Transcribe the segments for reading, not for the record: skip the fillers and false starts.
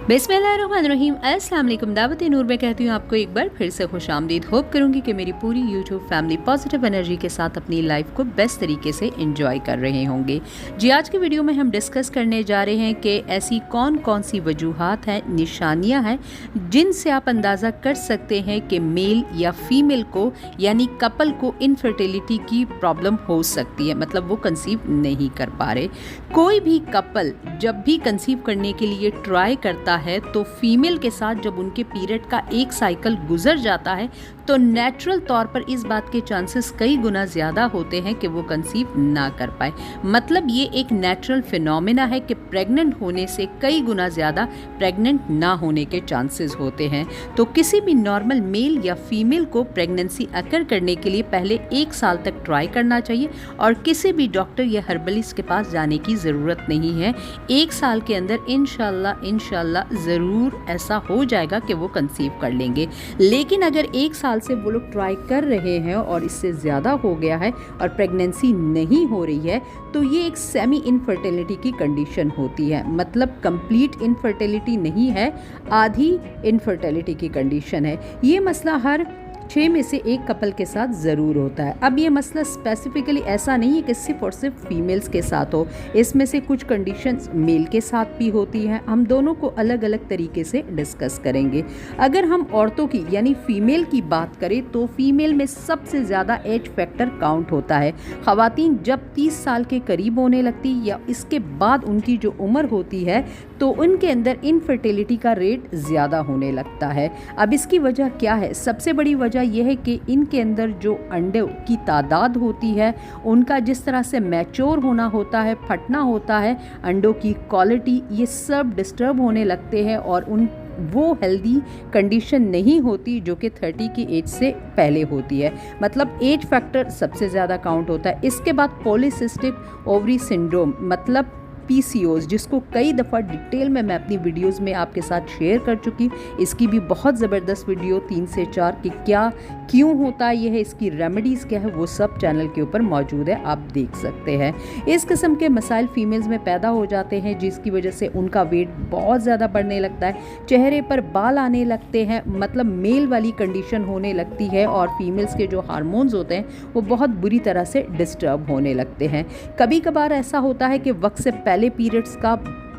बिस्मिल्लाहिर्रहमानिर्रहीम। अस्सलाम वालेकुम। दावत नूर में कहती हूँ आपको एक बार फिर से खुशामदीद। होप करूँगी कि मेरी पूरी यूट्यूब फैमिली पॉजिटिव एनर्जी के साथ अपनी लाइफ को बेस्ट तरीके से एंजॉय कर रहे होंगे। जी, आज की वीडियो में हम डिस्कस करने जा रहे हैं कि ऐसी कौन कौन सी वजूहात हैं, निशानियाँ हैं जिनसे आप अंदाज़ा कर सकते हैं कि मेल या फीमेल को यानी कपल को इनफर्टिलिटी की प्रॉब्लम हो सकती है, मतलब वो कंसीव नहीं कर पा रहे। कोई भी कपल जब भी कंसीव करने के लिए ट्राई करता है तो फीमेल के साथ जब उनके पीरियड का एक साइकिल गुजर जाता है तो नेचुरल तौर पर इस बात के चांसेस कई गुना ज़्यादा होते हैं कि वो कंसीव ना कर पाए। मतलब ये एक नेचुरल फिनोमेना है कि प्रेग्नेंट होने से कई गुना ज़्यादा प्रेग्नेंट ना होने के चांसेस होते हैं। तो किसी भी नॉर्मल मेल या फीमेल को प्रेगनेंसी अकर करने के लिए पहले 1 साल तक ट्राई करना चाहिए और किसी भी डॉक्टर या हर्बलिस्ट के पास जाने की ज़रूरत नहीं है। 1 साल के अंदर इंशाल्लाह ज़रूर ऐसा हो जाएगा कि वो कंसीव कर लेंगे। लेकिन अगर 1 साल से वो लोग ट्राई कर रहे हैं और इससे ज़्यादा हो गया है और प्रेगनेंसी नहीं हो रही है तो ये एक सेमी इनफर्टिलिटी की कंडीशन होती है। मतलब कंप्लीट इनफर्टिलिटी नहीं है, आधी इनफर्टिलिटी की कंडीशन है। ये मसला हर 6 में से 1 कपल के साथ ज़रूर होता है। अब ये मसला स्पेसिफिकली ऐसा नहीं है कि सिर्फ और सिर्फ फीमेल्स के साथ हो, इसमें से कुछ कंडीशंस मेल के साथ भी होती हैं। हम दोनों को अलग अलग तरीके से डिस्कस करेंगे। अगर हम औरतों की यानी फीमेल की बात करें तो फीमेल में सबसे ज़्यादा एज फैक्टर काउंट होता है। ख़वातीन जब 30 साल के करीब होने लगती या इसके बाद उनकी जो उम्र होती है तो उनके अंदर इनफर्टिलिटी का रेट ज़्यादा होने लगता है। अब इसकी वजह क्या है? सबसे बड़ी वजह यह है कि इनके अंदर जो अंडे की तादाद होती है, उनका जिस तरह से मैच्योर होना होता है, फटना होता है, अंडों की क्वालिटी, ये सब डिस्टर्ब होने लगते हैं और वो हेल्दी कंडीशन नहीं होती जो कि 30 की एज से पहले होती है। मतलब एज फैक्टर सबसे ज़्यादा काउंट होता है। इसके बाद पॉलीसिस्टिक ओवरी सिंड्रोम मतलब PCOS, जिसको कई दफ़ा डिटेल में मैं अपनी वीडियोस में आपके साथ शेयर कर चुकी। इसकी भी बहुत ज़बरदस्त वीडियो 3 से 4 कि क्या क्यों होता है, यह है इसकी रेमेडीज़ क्या है, वो सब चैनल के ऊपर मौजूद है, आप देख सकते हैं। इस किस्म के मसाइल फीमेल्स में पैदा हो जाते हैं जिसकी वजह से उनका वेट बहुत ज़्यादा बढ़ने लगता है, चेहरे पर बाल आने लगते हैं, मतलब मेल वाली कंडीशन होने लगती है और फीमेल्स के जो हार्मोन्स होते हैं वो बहुत बुरी तरह से डिस्टर्ब होने लगते हैं। कभी कभार ऐसा होता है कि वक्त से पहले पीरियड्स का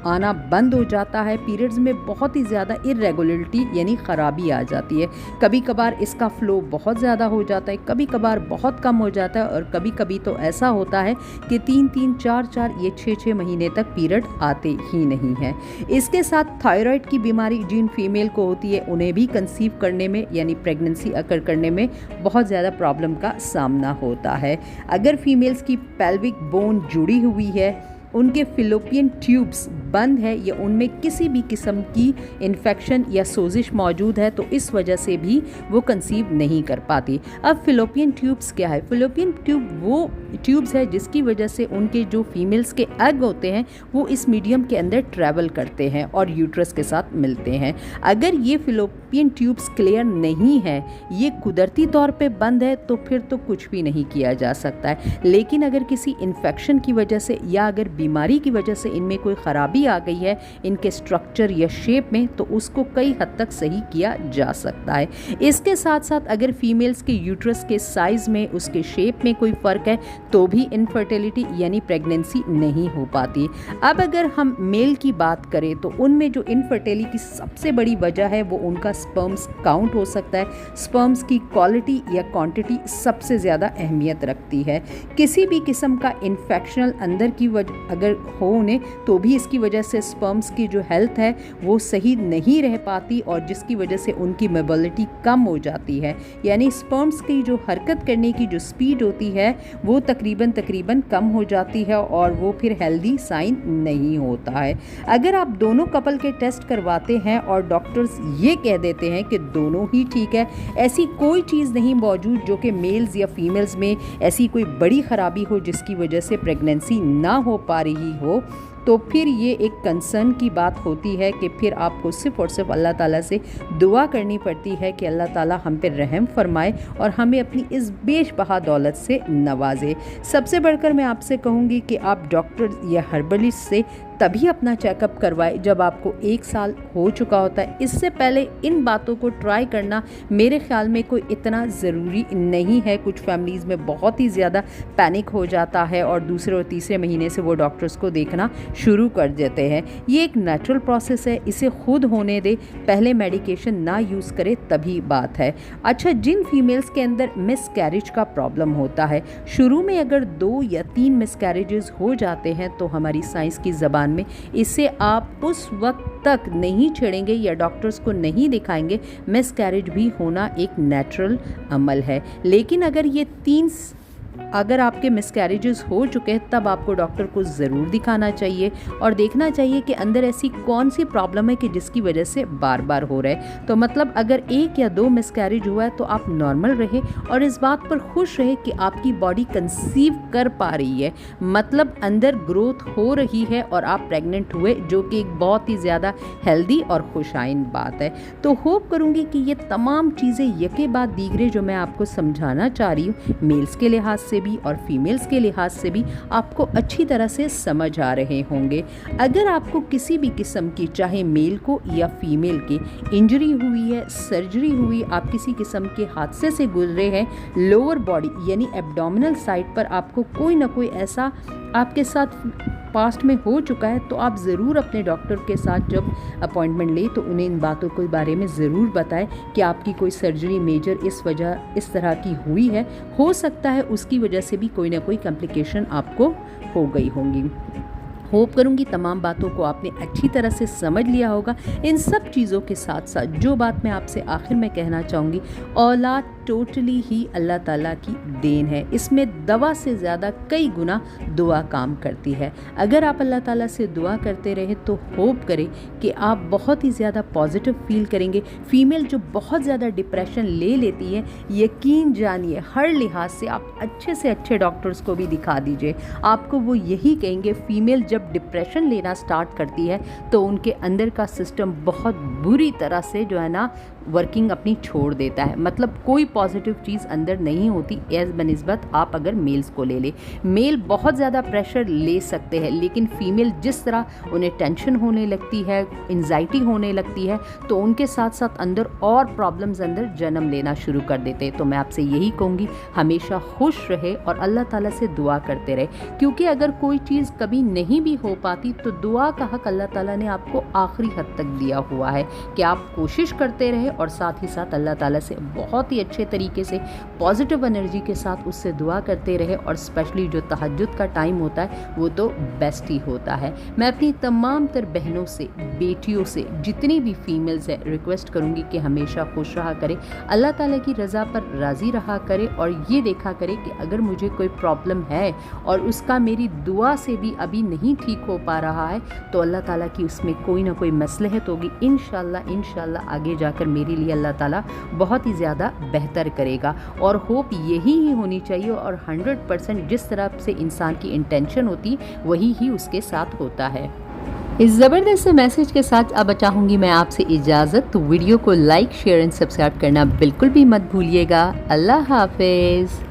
आना बंद हो जाता है, पीरियड्स में बहुत ही ज़्यादा इरेगुलरिटी यानी ख़राबी आ जाती है। कभी कभार इसका फ़्लो बहुत ज़्यादा हो जाता है, कभी कभार बहुत कम हो जाता है और कभी कभी तो ऐसा होता है कि 3-3, 4-4 ये 6-6 महीने तक पीरियड आते ही नहीं हैं। इसके साथ थायराइड की बीमारी जिन फीमेल को होती है उन्हें भी कंसीव करने में यानी प्रेगनेंसी अकर करने में बहुत ज़्यादा प्रॉब्लम का सामना होता है। अगर फीमेल्स की पेल्विक बोन जुड़ी हुई है, उनके फिलोपियन ट्यूब्स बंद है या उनमें किसी भी किस्म की इन्फेक्शन या सोजिश मौजूद है तो इस वजह से भी वो कंसीव नहीं कर पाती। अब फिलोपियन ट्यूब्स क्या है? फिलोपियन ट्यूब वो ट्यूब्स है जिसकी वजह से उनके जो फीमेल्स के एग होते हैं वो इस मीडियम के अंदर ट्रैवल करते हैं और यूट्रस के साथ मिलते हैं। अगर ये फिलोपियन ट्यूब्स क्लियर नहीं है, ये कुदरती तौर पे बंद है तो फिर तो कुछ भी नहीं किया जा सकता है। लेकिन अगर किसी इन्फेक्शन की वजह से या अगर बीमारी की वजह से इनमें कोई ख़राबी आ गई है इनके स्ट्रक्चर या शेप में तो उसको कई हद तक सही किया जा सकता है। इसके साथ साथ अगर फीमेल्स के यूट्रस के साइज़ में, उसके शेप में कोई फ़र्क है तो भी इनफर्टिलिटी यानी प्रेगनेंसी नहीं हो पाती। अब अगर हम मेल की बात करें तो उनमें जो इनफर्टिलिटी की सबसे बड़ी वजह है वो उनका स्पर्म्स काउंट हो सकता है। स्पर्म्स की क्वालिटी या क्वांटिटी सबसे ज़्यादा अहमियत रखती है। किसी भी किस्म का इन्फेक्शनल अंदर की वजह अगर हो उन्हें तो भी इसकी वजह से स्पर्म्स की जो हेल्थ है वो सही नहीं रह पाती और जिसकी वजह से उनकी मोबिलिटी कम हो जाती है। यानी स्पर्म्स की जो हरकत करने की जो स्पीड होती है वो तकरीबन कम हो जाती है और वो फिर हेल्दी साइन नहीं होता है। अगर आप दोनों कपल के टेस्ट करवाते हैं और डॉक्टर्स ये कह देते हैं कि दोनों ही ठीक है, ऐसी कोई चीज़ नहीं मौजूद जो कि मेल्स या फीमेल्स में ऐसी कोई बड़ी ख़राबी हो जिसकी वजह से प्रेगनेंसी ना हो पा रही हो, तो फिर ये एक कंसर्न की बात होती है कि फिर आपको सिर्फ़ और सिर्फ अल्लाह ताला से दुआ करनी पड़ती है कि अल्लाह ताला हम पे रहम फरमाए और हमें अपनी इस बेशबहा दौलत से नवाजे। सबसे बढ़कर मैं आपसे कहूँगी कि आप डॉक्टर या हर्बलिस्ट से तभी अपना चेकअप करवाएं जब आपको 1 साल हो चुका होता है। इससे पहले इन बातों को ट्राई करना मेरे ख्याल में कोई इतना ज़रूरी नहीं है। कुछ फैमिलीज़ में बहुत ही ज़्यादा पैनिक हो जाता है और दूसरे और तीसरे महीने से वो डॉक्टर्स को देखना शुरू कर देते हैं। ये एक नेचुरल प्रोसेस है, इसे खुद होने दे, पहले मेडिकेशन ना यूज़ करे तभी बात है। अच्छा, जिन फीमेल्स के अंदर मिसकैरेज का प्रॉब्लम होता है, शुरू में अगर 2 या 3 मिसकैरेजेस हो जाते हैं तो हमारी साइंस की ज़बान में इसे आप उस वक्त तक नहीं छेड़ेंगे या डॉक्टर्स को नहीं दिखाएंगे। मिसकैरेज भी होना एक नेचुरल अमल है। लेकिन अगर आपके मिसकैरेजेस हो चुके हैं तब आपको डॉक्टर को ज़रूर दिखाना चाहिए और देखना चाहिए कि अंदर ऐसी कौन सी प्रॉब्लम है कि जिसकी वजह से बार बार हो रहा है। तो मतलब अगर 1 या 2 मिसकैरेज हुआ है तो आप नॉर्मल रहे और इस बात पर खुश रहे कि आपकी बॉडी कंसीव कर पा रही है, मतलब अंदर ग्रोथ हो रही है और आप प्रेग्नेंट हुए, जो कि एक बहुत ही ज़्यादा हेल्दी और खुशाइन बात है। तो होप करूँगी कि ये तमाम चीज़ें यके बाद दीगरे जो मैं आपको समझाना चाह रही हूँ, मेल्स के लिहाज से भी और फीमेल्स के लिहाज से भी आपको अच्छी तरह से समझ आ रहे होंगे। अगर आपको किसी भी किस्म की, चाहे मेल को या फीमेल की, इंजरी हुई है, सर्जरी हुई, आप किसी किस्म के हादसे से गुजरे हैं, लोअर बॉडी यानी एब्डोमिनल साइड पर आपको कोई ना कोई ऐसा आपके साथ पास्ट में हो चुका है, तो आप ज़रूर अपने डॉक्टर के साथ जब अपॉइंटमेंट लें तो उन्हें इन बातों के बारे में ज़रूर बताएं कि आपकी कोई सर्जरी मेजर इस तरह की हुई है। हो सकता है उसकी वजह से भी कोई ना कोई कॉम्प्लिकेशन आपको हो गई होंगी। होप करूंगी तमाम बातों को आपने अच्छी तरह से समझ लिया होगा। इन सब चीज़ों के साथ साथ जो बात मैं आपसे आखिर में कहना चाहूँगी, औलाद टोटली ही अल्लाह ताला की देन है। इसमें दवा से ज़्यादा कई गुना दुआ काम करती है। अगर आप अल्लाह ताला से दुआ करते रहे तो होप करें कि आप बहुत ही ज़्यादा पॉजिटिव फील करेंगे। फीमेल जो बहुत ज़्यादा डिप्रेशन ले लेती है, यकीन जानिए हर लिहाज से आप अच्छे से अच्छे डॉक्टर्स को भी दिखा दीजिए, आपको वो यही कहेंगे, फीमेल जब डिप्रेशन लेना स्टार्ट करती है तो उनके अंदर का सिस्टम बहुत बुरी तरह से जो है ना वर्किंग अपनी छोड़ देता है। मतलब कोई पॉजिटिव चीज़ अंदर नहीं होती एज बनिस्बत आप अगर मेल्स को ले मेल बहुत ज़्यादा प्रेशर ले सकते हैं, लेकिन फीमेल जिस तरह उन्हें टेंशन होने लगती है, एंजाइटी होने लगती है, तो उनके साथ साथ अंदर और प्रॉब्लम्स अंदर जन्म लेना शुरू कर देते हैं। तो मैं आपसे यही कहूँगी, हमेशा खुश रहे और अल्लाह ताला से दुआ करते रहे, क्योंकि अगर कोई चीज़ कभी नहीं भी हो पाती तो दुआ का हक अल्लाह ताला ने आपको आखिरी हद तक दिया हुआ है कि आप कोशिश करते रहे और साथ ही साथ अल्लाह ताला से बहुत ही अच्छे तरीके से पॉजिटिव एनर्जी के साथ उससे दुआ करते रहे। और स्पेशली जो तहज्जुद का टाइम होता है वो तो बेस्ट ही होता है। मैं अपनी तमाम तर बहनों से, बेटियों से, जितनी भी फीमेल्स है, रिक्वेस्ट करूँगी कि हमेशा खुश रहा करे, अल्लाह ताला की रज़ा पर राज़ी रहा करे और ये देखा करे कि अगर मुझे कोई प्रॉब्लम है और उसका मेरी दुआ से भी अभी नहीं ठीक हो पा रहा है तो अल्लाह ताला की उसमें कोई ना कोई मसलहत होगी। इंशाल्लाह आगे जाकर मेरे लिए अल्लाह ताला बहुत ही ज़्यादा बेहतर करेगा। और होप यही ही होनी चाहिए और 100% जिस तरह से इंसान की इंटेंशन होती वही ही उसके साथ होता है। इस ज़बरदस्त से मैसेज के साथ अब चाहूँगी मैं आपसे इजाज़त। तो वीडियो को लाइक, शेयर एंड सब्सक्राइब करना बिल्कुल भी मत भूलिएगा। अल्लाह हाफिज़।